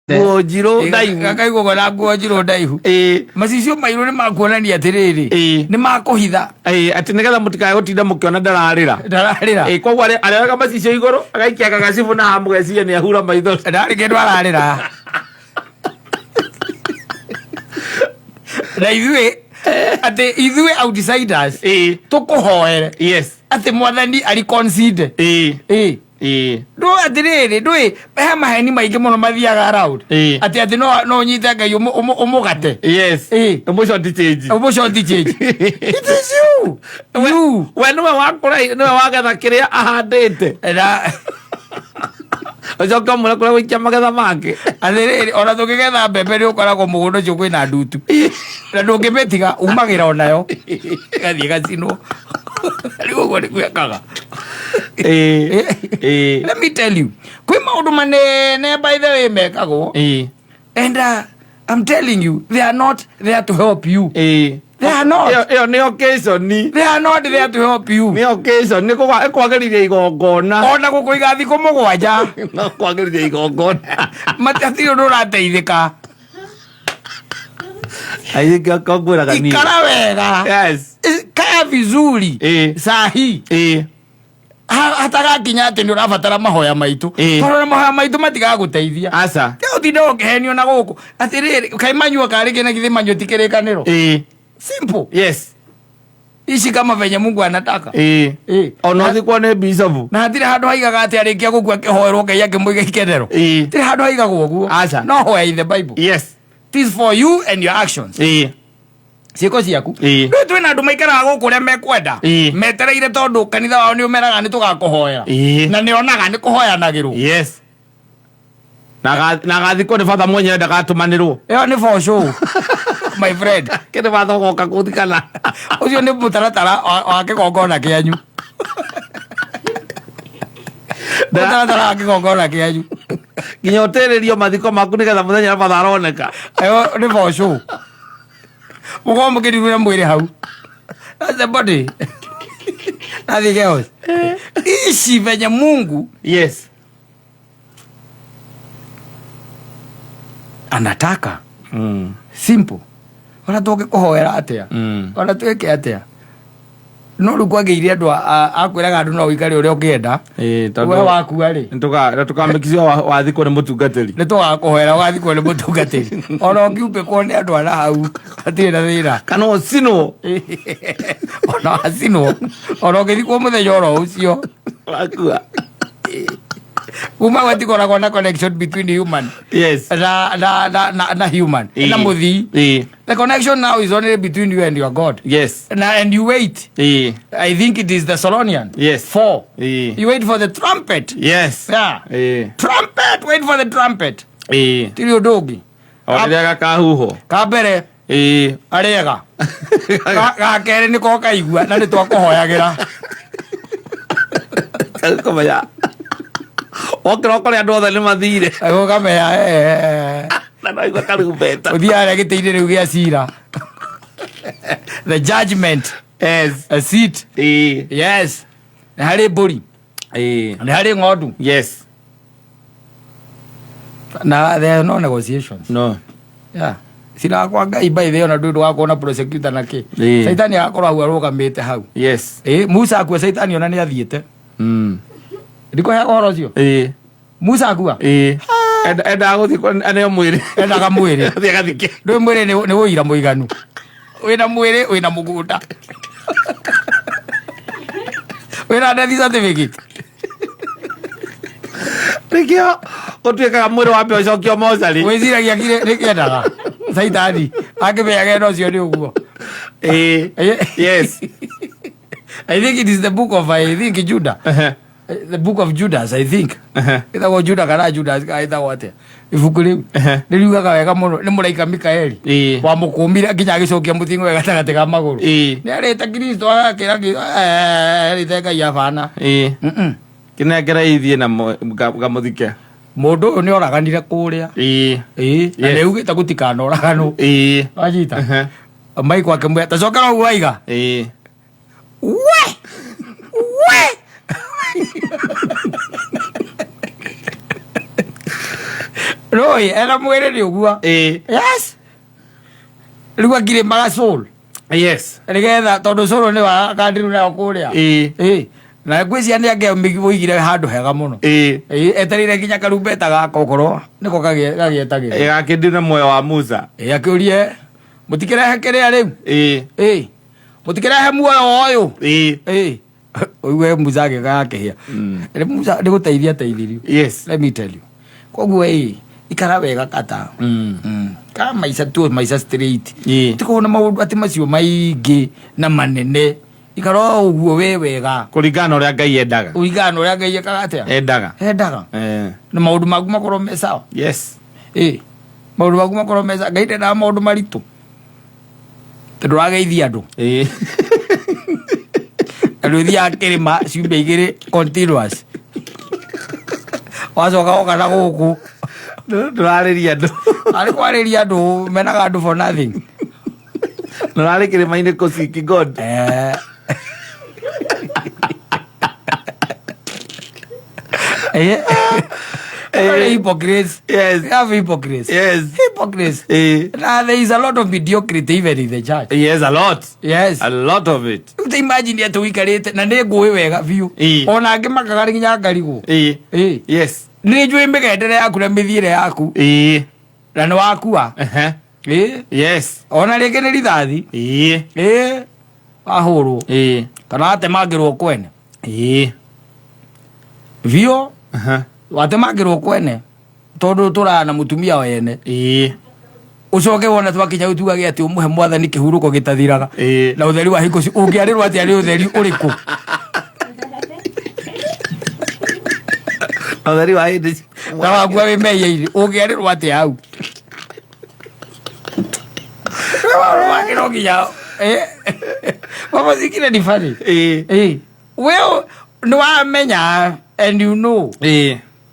Gojiro daihu kakai gogora gojiro daihu macicio mairu ni makuonania atiriri ni makuhitha ati nigetha mutikae gutinda mukiona ndararira koguo arega macicio iguru agaikia kagacibu na hamu geciria ni ahura maitho ndari kindu ararira na ithuĩ ati ithuĩ outsiders tukuhoere ati mwathani ari concede ndå atiriri ndå he maheni maingä må no mathiaga around ati no nyite ngai å må gate å må shoti change it is you we nä we wagetha kä rä a ahandä te ucoka må re kå rä a gå ikia magetha make atiriri ona tå kä getha mbembe nä å koragwo må gå ndå å cio kwä na ndutu na ndå ngä mä tiga umagä ra onayo gathiä gacinwo rä u å guo nä gwekaga. Let me tell you, kwi maundu manene by the way mekagwo and I'm telling you they are not there to help you. They are not. Yo ni occasion ni. They are not there to help you. Ni occasion ni kwagiriria igongona. Ona gukuiga thiko mugwanja. No kwagiriria igongona. Matati ndo rateithika. Ayiga kogura gani. Ikara wega. Yes. Kaya vizuri. Sahi. Hataga kinya ati ni urabatara mahoya maitu toro mahoya maitu matiga guteithia aca ke utindo ukihenio na guku atiriri kai manyua kari kina githi manyo tikirikaniro simple. Yes, ici kama venye Mungu anataka ona thikwo ni bishop na hatire handu haigaga ati arikia gukua kihoerwo ngai akimuiga ikenero tire handu haigagwo guo aca no hoya in the Bible. Yes, it is for you and your actions. Ciiko ciaku ndu twina andu maikaraga guku ria mekwenda metereire tondu kanitha wao ni umeraga ni tugakuhoera na ni onaga ni kuhoyanagirwo. Yes, na gathiko ni father mwenye ndagatumanirwo iyo ni for show my friend kene father goka kuthikana ucio ni mutaratara wa kigongona kianyu mutaratara wa kigongona kianyu nginya uteririo mathiko maku nigetha muthenya na father aroneka iyo ni for show mugo mukirigura mwiri hau that's the body nothing else. Ishi venye Mungu yes anataka simple. Ona tuge kuhoera atia ona tuike atia no ru kwagire andu akwiraga andu no wikari uria ungienda we wakua ri tukamekizio wathiko ni mutungatiri ni tugakuhoera wathiko ni mutungatiri ona ngiumbe kuone andu ara hau atire na thira kana ucinwo ona acinwo ona ngithikwo muthenya oro ucio wakua kuma watikoragwo na connection between human na human na muthi the connection now is only between you and your God. Yes, and you wait. I think it is the Solonian. Yes, 4 you wait for the trumpet. Yes, trumpet, wait for the trumpet. Tiri dogi orega kahuho kabere arega ga kere ni ko kaigua na ni twakuhoyagira komaya okro kore andu othe ni mathire ago kamea na no igwa karumbeta uthiare gitiire riu gia cira the judgment is a seat. Yes, na hari mburi na hari ng'ondu. Yes, na there are no negotiations. No. Sina kwa ngai by the ona ndu wako na prosecutor na ki saitani akorwo hau arugamite hau. Yes, Musa akua saitani ona ni athiete ndiko ya horo cio Musa akua enda guthikwo aneo mwiri endaga mwiri athia gathike ndu mwiri ni wira muiganu wina mwiri wina mugunda wina death certificate rikio utuikaga mwiri wa mbe ucokio mozari wiziragia kire nikiendaga saitani akimeaga no cio ni uguo. Yes, I think it is the book of Judah. The book of Judas, I think. Ita go Judah kana Judas ka ita wate. Ibuku riu niriugaga wega muno ni muraika Mikaeli wa mukumbira kinya agicokia mutingo wega gatagate ka maguru ni areta Kristo agakira riteka ya bana kinengera ithie na gamuthike mundu ni oraganire kuria na niugite gutikana oragano ajita mai kwake mwe tacoka waiga we Roi era mwere ni ugua. Yes. Lugua gire maga soul. Yes. Nigetha tondu soul ni wa kandiru na kuria. Na gwĩcia nĩ angĩ mĩgĩire handũ hega mũno. Eterire nginya karumbeta gakokorwo nĩko gagietagĩrwo. Gakĩndĩ muoyo wa Musa. Akĩũrie mũtikĩrehe kĩrĩa rĩu. Mũtikĩrehe muoyo ũyũ. Oiwe Musa agĩgakĩhĩa. Musa nĩ gũteithia teithirio. Yes. Let me tell you. Koguo ikara wega kata. Ka maica tu maica straight. Tiko na maũndũ ati macio maingĩ na manene. Ikara uguo we wega. Kũringana ũrĩa Ngai endaga. Kũringana ũrĩa Ngai ekaga atĩa? Endaga. Na maũndũ maku makorwo me sawa. Yes. Maũndũ maku makorwo me sawa. Ngai ndendaga maũndũ maritũ. Tondũ wageithia andũ. Andũ ithiaga kĩrĩma ciumia igĩrĩ continuous. Wacoka woka na gũkũ. Ndũrarĩria andũ. Arĩ kwarĩria andũ menaga andũ for nothing. Ndũrarĩ kĩrĩma-inĩ kũciki God. Hypocrites. Yes. They have hypocrites. Yes. Hypocrites. There is a lot of mediocrity even in the church. Yes, a lot. Yes. A lot of it. You imagine ya tuikarite na nĩ ngũĩ wega biũ. Ona angĩ makaga nginya ngarigwo. Yes. Nĩ njũĩ mĩgendere yaku na mĩthiĩre yaku. Na nĩ wakua. Yes. Ona rĩngĩ nĩ rithathi. Ahũrwo. Kana atemangĩrwo kwene. Biũ. Watemangĩrwo kwene. Tondũ tũrana mũtumia wa ene. Ucoke wona twakinya utugage ati umuhe mwathani kihuruko gitathiraga. Na utheri wa hingo ungiarirwo ati ari utheri uriku. Utheri wa hindi. Na wagua we meyeire ungiarirwo ati au. Wakirogia. Mama sikira ni funny. Well, no amenya and you know.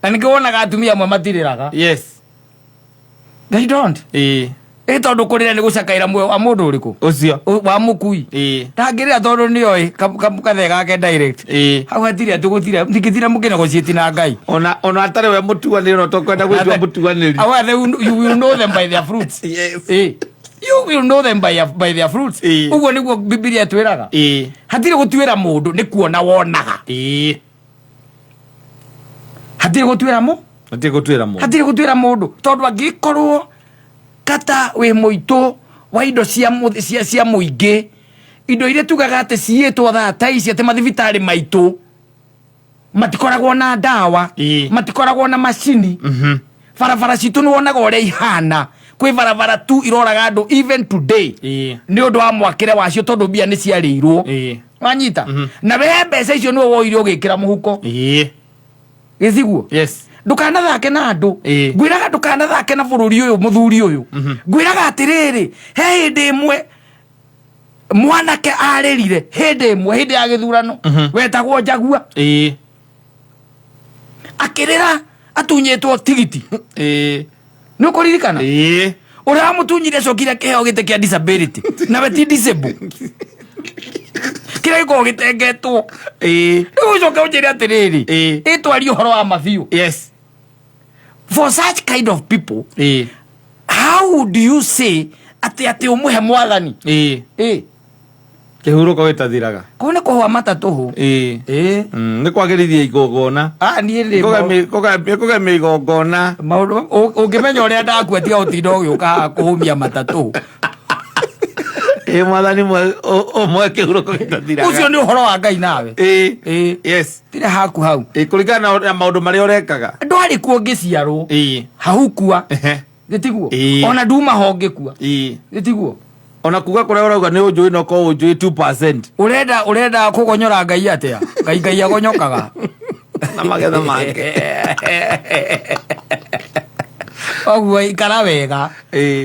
And ngĩwonaga atumia amwe matirĩraga. Yes. They don't. Tondu kurira ni gucakaira muoyo wa mundu uriku ucio wa mukui. Ndangirira tondu ni oi kathe gake direct. Hau hatire tugutire ndikithira mukina gocieti na Ngai. Ona atare we mutuaniri no tokwenda gwitua mutuaniri. Awa you will know them by their fruits. Yes. You will know them by their fruits. Uguo niguo Biblia twiraga. Hatire gutwira mundu ni kuona wonaga. Hatire gutwira mu? Hatire gutwira mundu tondu angikorwo kata we muito wa indo cia muingi indo ile tugaga ate cietwo thata ici ate mathibitari maitu matikoragwo na dawa matikoragwo na machini barabara citu ni wonaga uria ihana kwi barabara tu iroraga andu even today ni undu wa mwakire wacio tondu bia ni ciarirwo wanyita na we mbeca icio ni woire ugikira muhuko githiguo. Yes. Ndukana thake na andu ngwiraga ndukana thake na bururi uyu muthuri uyu ngwiraga atiriri he hindi imwe mwanake aririre hindi imwe hindi ya githurano wetagwo Njagua akirira atunyetwo tigiti nukuririkana uria mutunyire cokire kiheo gite kia disability na we ti disable kira iko gitengetwo ucoka unjire atiriri itwari uhoro wa mabiu. Yes. For such kind of people, how would you say ati umuhe mwathani? Kihuruko gitathiraga. Kone kuhwa matatuhu. Ni kwagirithia igogona. Ni ndi. Koga igogona. Maundu ungimenya uria ndaku atiga utindo ugiuka kuhumia matatuhu. Mwathani mwe kihuruko gitathiraga. Ucio ni uhoro wa Ngai nawe. Yes. Tire haku hau. Kuringana na maundu maria urekaga. Ndwari kuo ngiciarwo. Hahukua. Gitiguo. Ona nduma hongekua. Gitiguo. Ona kuga kuria urauga ni unjui no ko unjui 2%. Urenda kugonyora Ngai atia. Ngai agonyokaga. Na magetha make. Oguo ikara wega.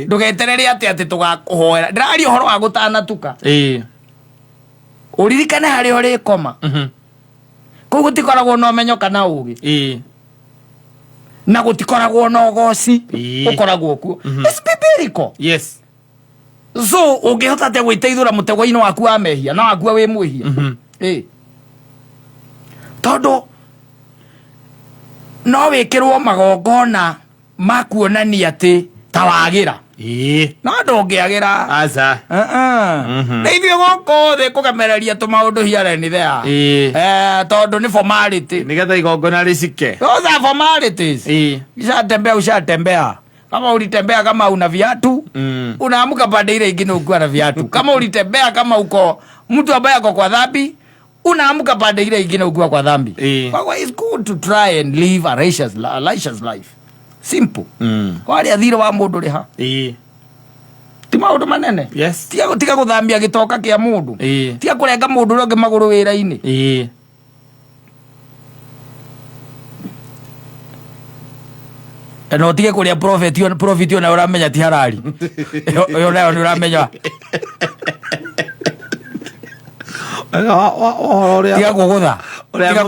Ndugeterere ati tugakuhoera. Ndirari uhoro wa gutanatuka. Uririkane hari uri koma. Ko gutikoragwo no menyo kana ugi. Na gutikoragwo no goci. Ukoragwo kuo. It's biblical. Yes. So ungihota te gwiteithura mutegwa-ini waku wa mehia na waku we mwihia. Tondu no wikirwo magongona makuonania ati tawagira no ndongiagira aza ndeithio goko the kugemereria tumaundu hiareni there tondu ni formality nigetha igongona ricike those are formalities ushatembea kama ulitembea kama una viatu unaamka pande ile ingine ukiwa na viatu kama ulitembea kama uko mtu ambaye ako kwa dhambi unaamka pande ile ingine ukiwa kwa dhambi kwa hiyo it's good to try and live a righteous life simple kwa ali athiro wa mundu riha ti maundu manene yes tiga guthambia gitoka kia mundu tiga kurenga mundu ronge maguru wira-ini no tige kuria profit ona uramenya ti harari yo leo ni uramenya tiga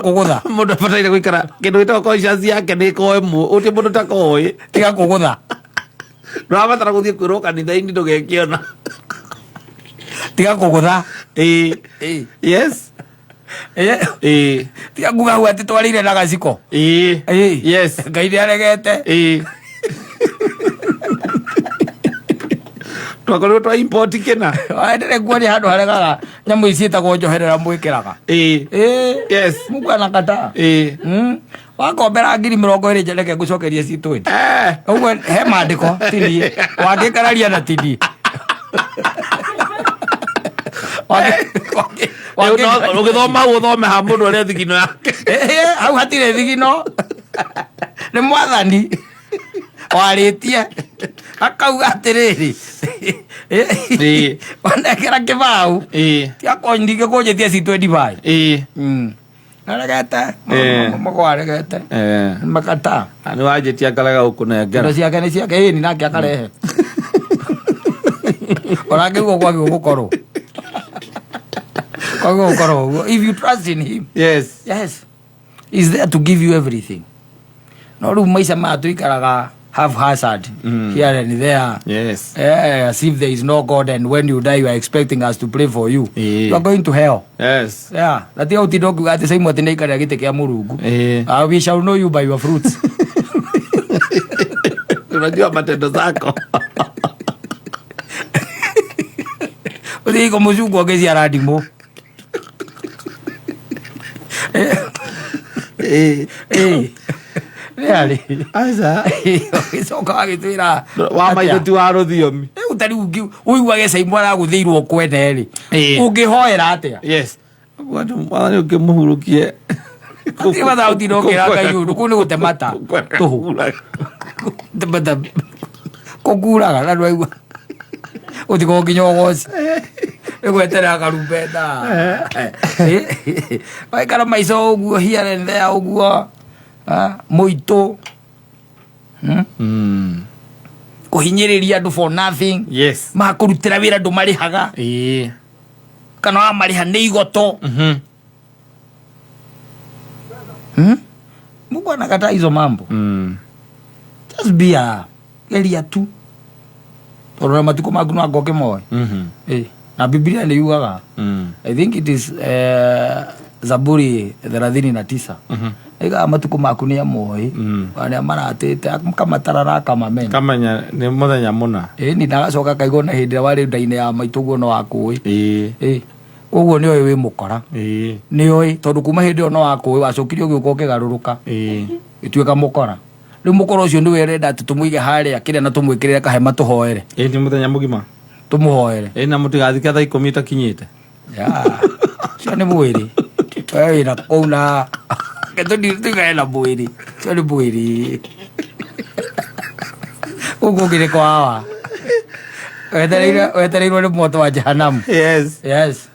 kugutha mundu abataire guikara kindu gitwa conscience yake ni koemu uti mundu takoi tiga kugutha rabatara guthie kwiro kanitha-ini ndugekiona tiga kugutha yes tiga nguga hu ati twarire na gaciko yes ngai niaregete twakorirwo twa import kina ndire kuoni handu haregaga nyamu ici itagwo njoherera mwikiraga yes mungu anakata wakombera 20,000 njereke ngucokerie citu uguo he mandiko tini wangikararia na tini ugithoma uthome ha mundu uria thigino yake hau hatire thigino ni mwathani waritie akauga atiriri wanekera kibau tiakondige kunjitie citu divai naregete magwaregete makata ni wanjitie akaraga gukunengera ndo ciake ni ciake ni nake akarehe orangeguo gwake gukorwo if you trust in him yes he's there to give you everything no ru maisha matuikaraga haphazard here and there yes as if there is no God and when you die you are expecting us to pray for you you are going to hell yes that you tidoku ati sai moti neikara gite kia murungu we shall know you by your fruits unajua matendo zako uri ko muzungu ogezi aradimo really aza icoka agitwira wa maithuti wa ruthiomi utari ungi uiguage caimwara guthirwo kwene ri ungihoera atia yes mwathani ungimuhurukie ati watha utirokera ngai undu kuni gutemata tuhu temata koguraga na rwaigua utiko nginya goci egwetera karumbeta waikara maico uguo here and there uguo muito kuhinyiriria andu for nothing yes makurutira wira andu marihaga kana wa mariha ni igoto Mungu anakataa hizo mambo just be a elia tu orora matuko magu no agoke moyo na Biblia ni yugaga I think it is Zaburi 39 ega matuko maku ni amoy wale maratete akamatarara kamamena kamanya ni muthenya muna ni ndagacoka kaigona hindi wari ndaine ya maituguo no akui uguo ni oy wi mukora ni oy tondu kuma hindi ono akui wacokirio giuko kigaruruka ituika mukora riu mukora ucio ni werenda ati tumuige haria kire na tumwikirire kahema tuhoere ni muthenya mugima tumuhoere na mutigathike thaa 10 itakinyite cio ni mwiri wewe na kula keto ndiga ela mwiri cio ni mwiri ugugire kwa hawa wetereirwo ni moto wa jehanamu yes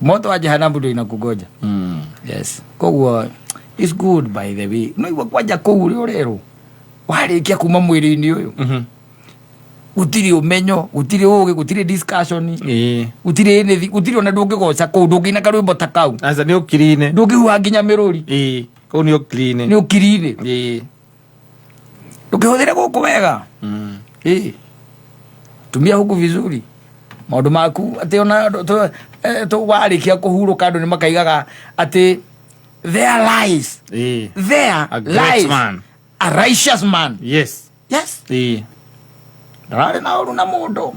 moto wa jehanamu ndio inakugoja yes koguo it's good by the way no igwa kwanja kuuri urero warikia kuma mwiri-ini uyu gutiri umenyo gutiri ugi gutiri discussion gutiri anything gutiri ona ndungigoca kuu ndungina karwimbo ta kau asa ni ukirine ndungihuha nginya miruri kuu ni ukirine ndungihũthĩre gũkũ wega tumia huku vizuri maundu maku ati ona warikia kuhurũka andu ni makaigaga ati their lies a righteous man. Yes. Yes. Ndarari na uru na mundu.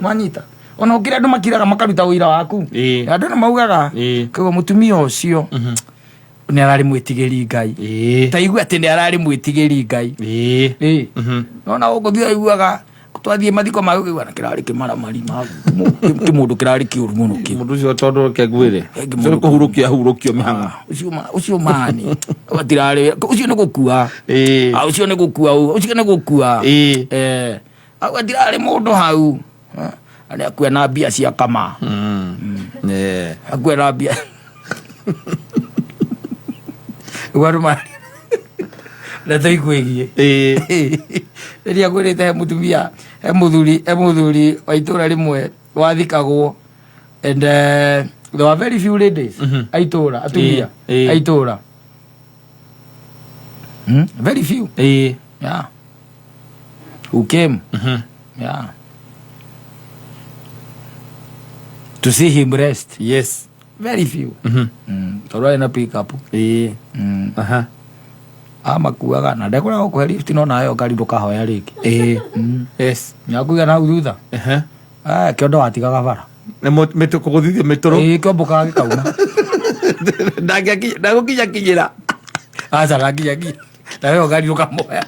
Mwanyita. Ona ukira andu makiraga makaruta wira waku. Andu na maugaga kwa mutumia ucio. Ni arari mwitigiri Ngai. Ta igua ati ni arari mwitigiri Ngai. Ona uguthia iguaga twathie mathiko ma ugwa na kirari kimara marima kimundu kirari kiuru muno ki mundu ucio tondu kegwire cyo kuhurukia hurukio mihanga ucio mani watirari ucio ni gukua ucio ni gukua ucio ni gukua watirari mundu hau ari akua na bia cia kama akua na bia waruma na taikwegie ria gwirite mutumia muthuri wa itura rimwe wathikagwo and there were very few ladies aitura atumia aitura very few yeah who came yeah to see him rest. Yes, very few toro na pick up ama kuaga na ndekora gukwe lift no nayo ngari ndukahoya riki yes nyakuga na thutha kiondo watigaga bara na metuko guthithia metoro kiombo kage kauna ndagukinya kinyira aza gakinya ki nayo ngari ndukamoya